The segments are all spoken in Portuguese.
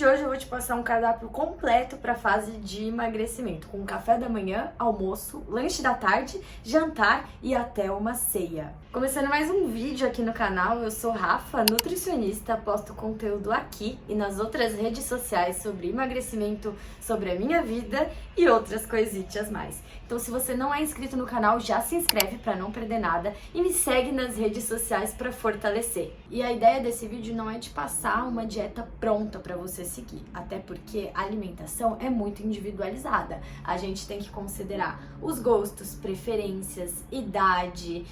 de hoje eu vou te passar um cardápio completo para a fase de emagrecimento, com café da manhã, almoço, lanche da tarde, jantar e até uma ceia. Começando mais um vídeo aqui no canal, eu sou Rafa, nutricionista, posto conteúdo aqui e nas outras redes sociais sobre emagrecimento, sobre a minha vida e outras coisitas mais. Então se você não é inscrito no canal, já se inscreve para não perder nada e me segue nas redes sociais para fortalecer. E a ideia desse vídeo não é te passar uma dieta pronta para você seguir, até porque a alimentação é muito individualizada. A gente tem que considerar os gostos, preferências, idade,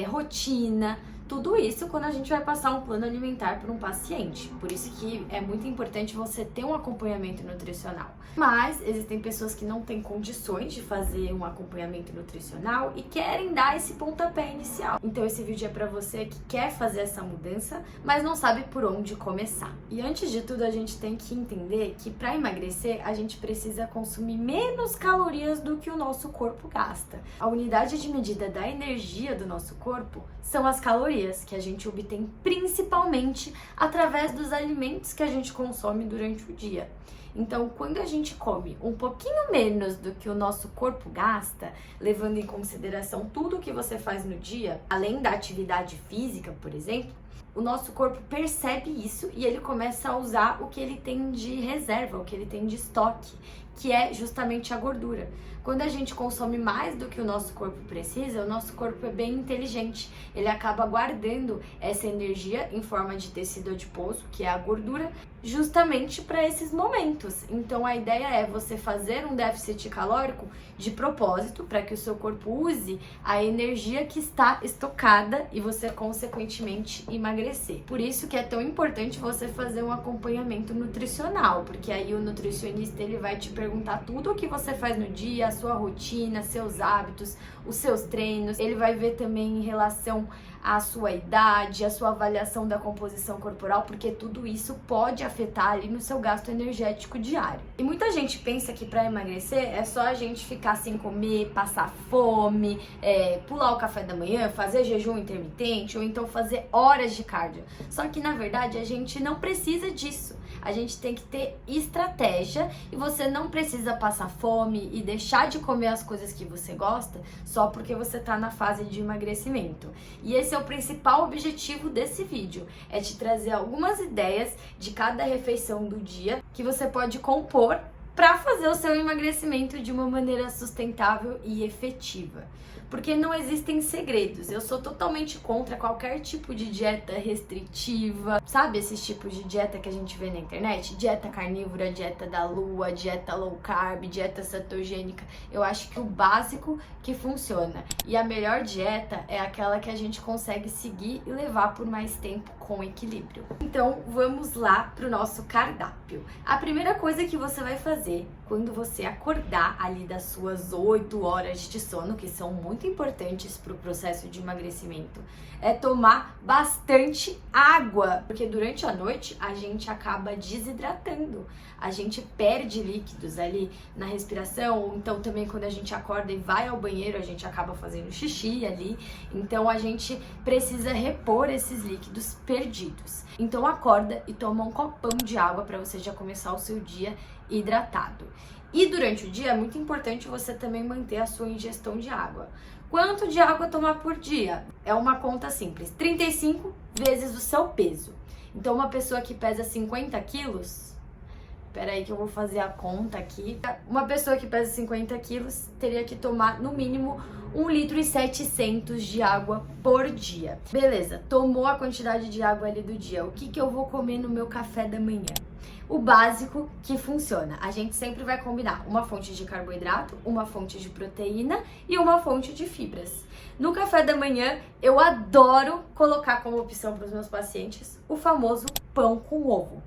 rotina, tudo isso quando a gente vai passar um plano alimentar para um paciente. Por isso que é muito importante você ter um acompanhamento nutricional. Mas existem pessoas que não têm condições de fazer um acompanhamento nutricional e querem dar esse pontapé inicial. Então esse vídeo é para você que quer fazer essa mudança, mas não sabe por onde começar. E antes de tudo, a gente tem que entender que para emagrecer, a gente precisa consumir menos calorias do que o nosso corpo gasta. A unidade de medida da energia do nosso corpo são as calorias, que a gente obtém principalmente através dos alimentos que a gente consome durante o dia. Então, quando a gente come um pouquinho menos do que o nosso corpo gasta, levando em consideração tudo o que você faz no dia, além da atividade física, por exemplo, o nosso corpo percebe isso e ele começa a usar o que ele tem de reserva, o que ele tem de estoque, que é justamente a gordura. Quando a gente consome mais do que o nosso corpo precisa, o nosso corpo é bem inteligente. Ele acaba guardando essa energia em forma de tecido adiposo, que é a gordura, justamente para esses momentos. Então a ideia é você fazer um déficit calórico de propósito para que o seu corpo use a energia que está estocada e você consequentemente emagrecer. Por isso que é tão importante você fazer um acompanhamento nutricional, porque aí o nutricionista ele vai te perguntar tudo o que você faz no dia, a sua rotina, seus hábitos, os seus treinos. Ele vai ver também em relação à sua idade, a sua avaliação da composição corporal, porque tudo isso pode afetar ali no seu gasto energético diário. E muita gente pensa que para emagrecer é só a gente ficar sem comer, passar fome, pular o café da manhã, fazer jejum intermitente ou então fazer horas de cardio. Só que na verdade a gente não precisa disso. A gente tem que ter estratégia e você não precisa passar fome e deixar de comer as coisas que você gosta só porque você tá na fase de emagrecimento. E esse é o principal objetivo desse vídeo, é te trazer algumas ideias de cada refeição do dia que você pode compor para fazer o seu emagrecimento de uma maneira sustentável e efetiva. Porque não existem segredos. Eu sou totalmente contra qualquer tipo de dieta restritiva. Sabe esses tipos de dieta que a gente vê na internet? Dieta carnívora, dieta da lua, dieta low carb, dieta cetogênica. Eu acho que o básico que funciona. E a melhor dieta é aquela que a gente consegue seguir e levar por mais tempo com equilíbrio. Então vamos lá pro nosso cardápio. A primeira coisa que você vai fazer quando você acordar ali das suas 8 horas de sono, que são muito importantes para o processo de emagrecimento, é tomar bastante água, porque durante a noite a gente acaba desidratando, a gente perde líquidos ali na respiração, ou então também quando a gente acorda e vai ao banheiro, a gente acaba fazendo xixi ali, então a gente precisa repor esses líquidos perdidos. Então acorda e toma um copão de água para você já começar o seu dia hidratado. E durante o dia é muito importante você também manter a sua ingestão de água. Quanto de água tomar por dia? É uma conta simples, 35 vezes o seu peso. Então uma pessoa que pesa 50 quilos, peraí que eu vou fazer a conta aqui. Uma pessoa que pesa 50 quilos teria que tomar no mínimo 1,7 litro de água por dia. Beleza, tomou a quantidade de água ali do dia. O que eu vou comer no meu café da manhã? O básico que funciona. A gente sempre vai combinar uma fonte de carboidrato, uma fonte de proteína e uma fonte de fibras. No café da manhã, eu adoro colocar como opção para os meus pacientes o famoso pão com ovo.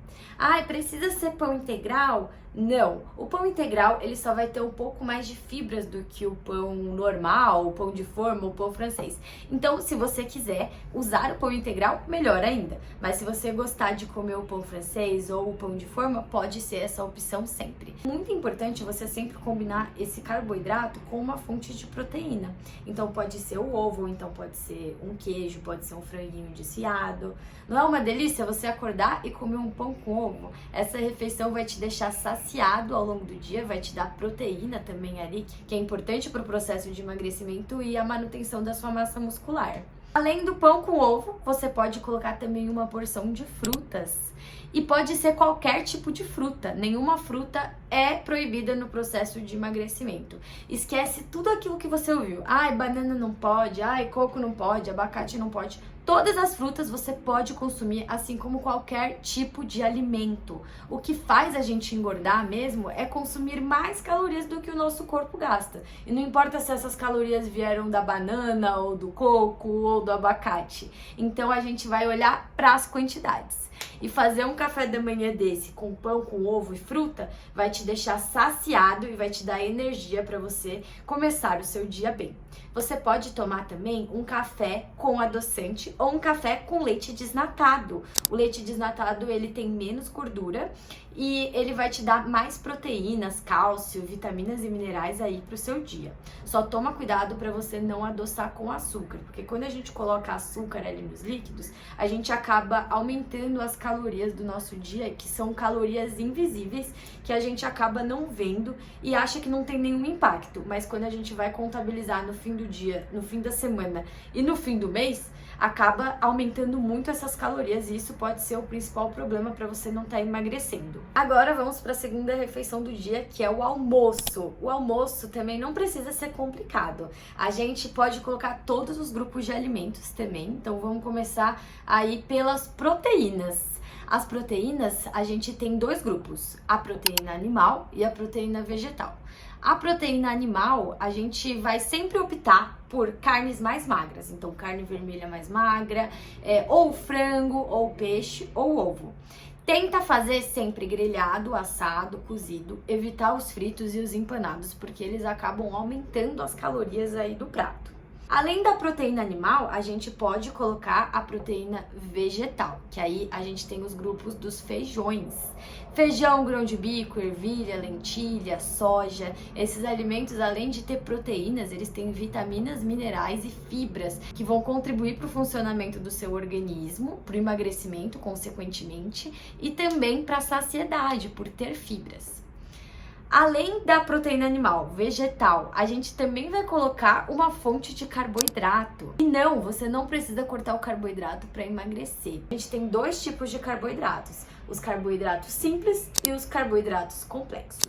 Precisa ser pão integral? Não, o pão integral ele só vai ter um pouco mais de fibras do que o pão normal, o pão de forma, o pão francês. Então, se você quiser usar o pão integral, melhor ainda. Mas se você gostar de comer o pão francês ou o pão de forma, pode ser essa opção sempre. Muito importante você sempre combinar esse carboidrato com uma fonte de proteína. Então pode ser o ovo, ou então pode ser um queijo, pode ser um franguinho desfiado. Não é uma delícia você acordar e comer um pão com ovo, essa refeição vai te deixar saciado ao longo do dia, vai te dar proteína também ali, que é importante para o processo de emagrecimento e a manutenção da sua massa muscular. Além do pão com ovo, você pode colocar também uma porção de frutas. E pode ser qualquer tipo de fruta. Nenhuma fruta é proibida no processo de emagrecimento. Esquece tudo aquilo que você ouviu. Ai, banana não pode, ai, coco não pode, abacate não pode. Todas as frutas você pode consumir, assim como qualquer tipo de alimento. O que faz a gente engordar mesmo é consumir mais calorias do que o nosso corpo gasta. E não importa se essas calorias vieram da banana, ou do coco, ou do abacate. Então a gente vai olhar para as quantidades. E fazer um café da manhã desse com pão, com ovo e fruta vai te deixar saciado e vai te dar energia para você começar o seu dia bem. Você pode tomar também um café com adoçante ou um café com leite desnatado. O leite desnatado, ele tem menos gordura e ele vai te dar mais proteínas, cálcio, vitaminas e minerais aí pro seu dia. Só toma cuidado para você não adoçar com açúcar, porque quando a gente coloca açúcar ali nos líquidos, a gente acaba aumentando as calorias do nosso dia, que são calorias invisíveis, que a gente acaba não vendo e acha que não tem nenhum impacto. Mas quando a gente vai contabilizar no fim do dia, no fim da semana e no fim do mês, acaba aumentando muito essas calorias e isso pode ser o principal problema para você não estar emagrecendo. Agora vamos para a segunda refeição do dia, que é o almoço. O almoço também não precisa ser complicado. A gente pode colocar todos os grupos de alimentos também, então vamos começar aí pelas proteínas. As proteínas, a gente tem dois grupos, a proteína animal e a proteína vegetal. A proteína animal, a gente vai sempre optar por carnes mais magras, então carne vermelha mais magra, ou frango, ou peixe, ou ovo. Tenta fazer sempre grelhado, assado, cozido, evitar os fritos e os empanados, porque eles acabam aumentando as calorias aí do prato. Além da proteína animal, a gente pode colocar a proteína vegetal, que aí a gente tem os grupos dos feijões. Feijão, grão de bico, ervilha, lentilha, soja. Esses alimentos, além de ter proteínas, eles têm vitaminas, minerais e fibras que vão contribuir para o funcionamento do seu organismo, para o emagrecimento, consequentemente, e também para a saciedade, por ter fibras. Além da proteína animal, vegetal, a gente também vai colocar uma fonte de carboidrato. E não, você não precisa cortar o carboidrato para emagrecer. A gente tem dois tipos de carboidratos, os carboidratos simples e os carboidratos complexos.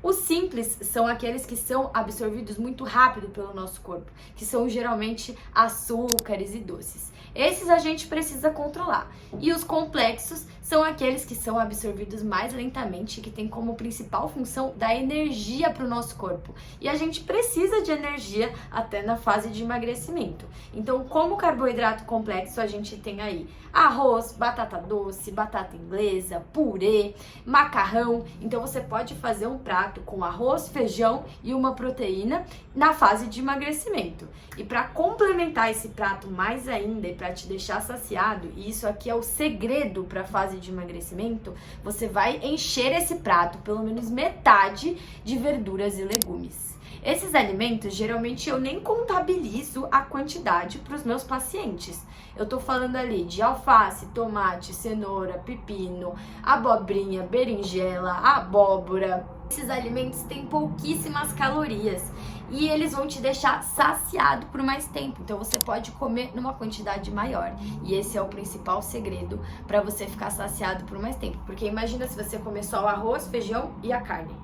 Os simples são aqueles que são absorvidos muito rápido pelo nosso corpo, que são geralmente açúcares e doces. Esses a gente precisa controlar. E os complexos são aqueles que são absorvidos mais lentamente, que tem como principal função dar energia para o nosso corpo. E a gente precisa de energia até na fase de emagrecimento. Então, como carboidrato complexo, a gente tem aí arroz, batata doce, batata inglesa, purê, macarrão. Então, você pode fazer um prato com arroz, feijão e uma proteína na fase de emagrecimento. E para complementar esse prato mais ainda e para te deixar saciado, e isso aqui é o segredo para a fase de emagrecimento, você vai encher esse prato pelo menos metade de verduras e legumes. Esses alimentos, geralmente, eu nem contabilizo a quantidade para os meus pacientes. Eu tô falando ali de alface, tomate, cenoura, pepino, abobrinha, berinjela, abóbora. Esses alimentos têm pouquíssimas calorias e eles vão te deixar saciado por mais tempo. Então você pode comer numa quantidade maior. E esse é o principal segredo para você ficar saciado por mais tempo. Porque imagina se você comer só o arroz, feijão e a carne.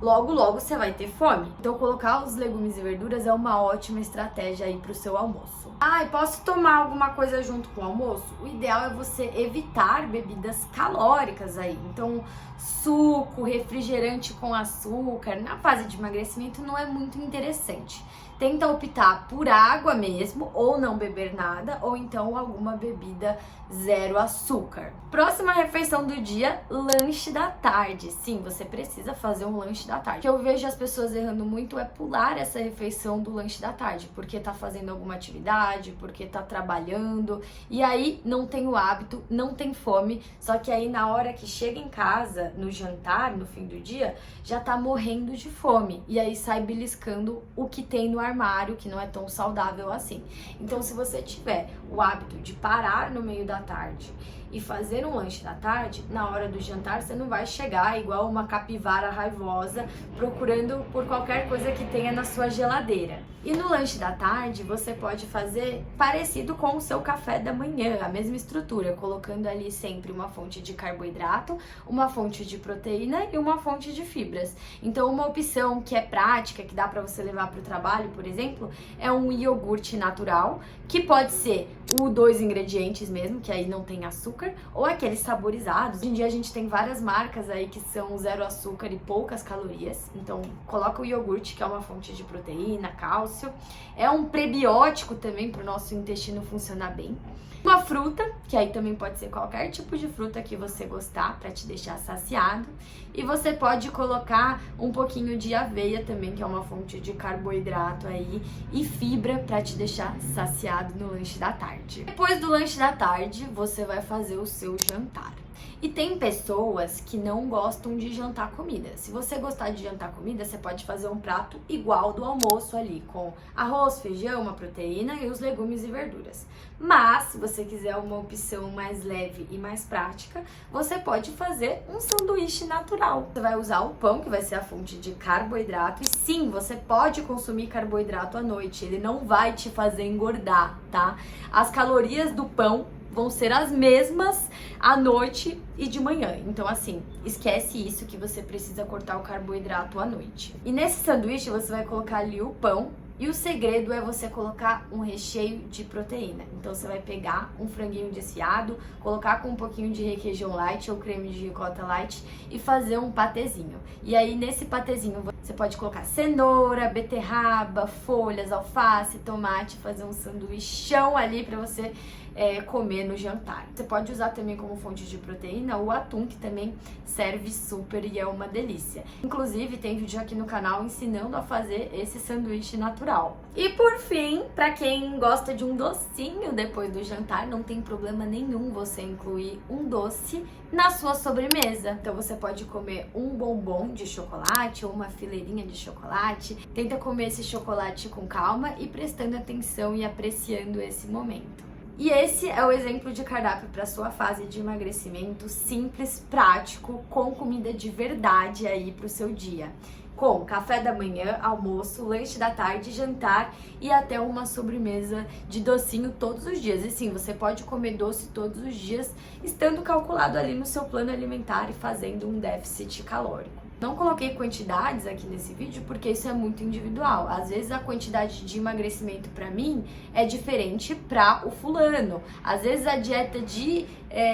Logo, logo você vai ter fome. Então colocar os legumes e verduras é uma ótima estratégia aí pro seu almoço. Ah, e posso tomar alguma coisa junto com o almoço? O ideal é você evitar bebidas calóricas aí. Então, suco, refrigerante com açúcar, na fase de emagrecimento não é muito interessante. Tenta optar por água mesmo, ou não beber nada, ou então alguma bebida zero açúcar. Próxima refeição do dia, lanche da tarde. Sim, você precisa fazer um lanche da tarde. O que eu vejo as pessoas errando muito é pular essa refeição do lanche da tarde, porque tá fazendo alguma atividade, porque tá trabalhando, e aí não tem o hábito, não tem fome, só que aí na hora que chega em casa, no jantar, no fim do dia, já tá morrendo de fome, e aí sai beliscando o que tem no armário, que não é tão saudável assim. Então, se você tiver o hábito de parar no meio da tarde e fazer um lanche da tarde, na hora do jantar você não vai chegar igual uma capivara raivosa procurando por qualquer coisa que tenha na sua geladeira. E no lanche da tarde você pode fazer parecido com o seu café da manhã, a mesma estrutura, colocando ali sempre uma fonte de carboidrato, uma fonte de proteína e uma fonte de fibras. Então uma opção que é prática, que dá para você levar para o trabalho, por exemplo, é um iogurte natural, que pode ser o 2 ingredientes mesmo, que aí não tem açúcar, ou aqueles saborizados. Hoje em dia a gente tem várias marcas aí que são zero açúcar e poucas calorias. Então coloca o iogurte, que é uma fonte de proteína, cálcio. É um prebiótico também para o nosso intestino funcionar bem. Uma fruta, que aí também pode ser qualquer tipo de fruta que você gostar para te deixar saciado. E você pode colocar um pouquinho de aveia também, que é uma fonte de carboidrato aí, e fibra para te deixar saciado no lanche da tarde. Depois do lanche da tarde, você vai fazer o seu jantar. E tem pessoas que não gostam de jantar comida. Se você gostar de jantar comida, você pode fazer um prato igual do almoço ali, com arroz, feijão, uma proteína e os legumes e verduras. Mas, se você quiser uma opção mais leve e mais prática, você pode fazer um sanduíche natural. Você vai usar o pão, que vai ser a fonte de carboidrato. E sim, você pode consumir carboidrato à noite. Ele não vai te fazer engordar, tá? As calorias do pão vão ser as mesmas à noite e de manhã. Então, assim, esquece isso, que você precisa cortar o carboidrato à noite. E nesse sanduíche você vai colocar ali o pão, e o segredo é você colocar um recheio de proteína. Então você vai pegar um franguinho desfiado, colocar com um pouquinho de requeijão light ou creme de ricota light e fazer um patezinho. E aí nesse patezinho você pode colocar cenoura, beterraba, folhas, alface, tomate, fazer um sanduichão ali para você comer no jantar. Você pode usar também como fonte de proteína o atum, que também serve super e é uma delícia. Inclusive tem vídeo aqui no canal ensinando a fazer esse sanduíche natural. E por fim, para quem gosta de um docinho depois do jantar, não tem problema nenhum você incluir um doce na sua sobremesa. Então você pode comer um bombom de chocolate ou uma fileirinha de chocolate. Tenta comer esse chocolate com calma e prestando atenção e apreciando esse momento. E esse é o exemplo de cardápio para sua fase de emagrecimento simples, prático, com comida de verdade aí para o seu dia. Com café da manhã, almoço, lanche da tarde, jantar e até uma sobremesa de docinho todos os dias. E sim, você pode comer doce todos os dias, estando calculado ali no seu plano alimentar e fazendo um déficit calórico. Não coloquei quantidades aqui nesse vídeo porque isso é muito individual. Às vezes a quantidade de emagrecimento para mim é diferente para o fulano. Às vezes a dieta de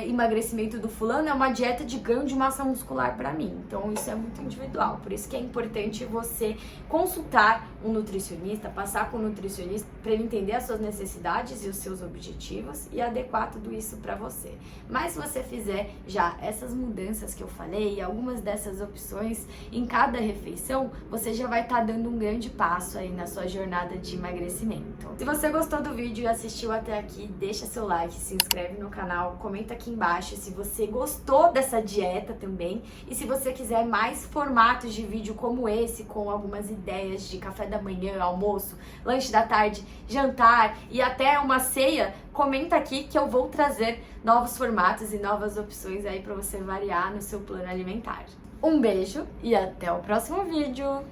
emagrecimento do fulano é uma dieta de ganho de massa muscular para mim. Então isso é muito individual. Por isso que é importante você consultar um nutricionista, passar com um nutricionista para ele entender as suas necessidades e os seus objetivos e adequar tudo isso para você. Mas se você fizer já essas mudanças que eu falei e algumas dessas opções em cada refeição, você já vai estar dando um grande passo aí na sua jornada de emagrecimento. Se você gostou do vídeo e assistiu até aqui, deixa seu like, se inscreve no canal, comenta aqui embaixo se você gostou dessa dieta também e se você quiser mais formatos de vídeo como esse, com algumas ideias de café da manhã, almoço, lanche da tarde, jantar e até uma ceia, comenta aqui que eu vou trazer novos formatos e novas opções aí para você variar no seu plano alimentar. Um beijo e até o próximo vídeo!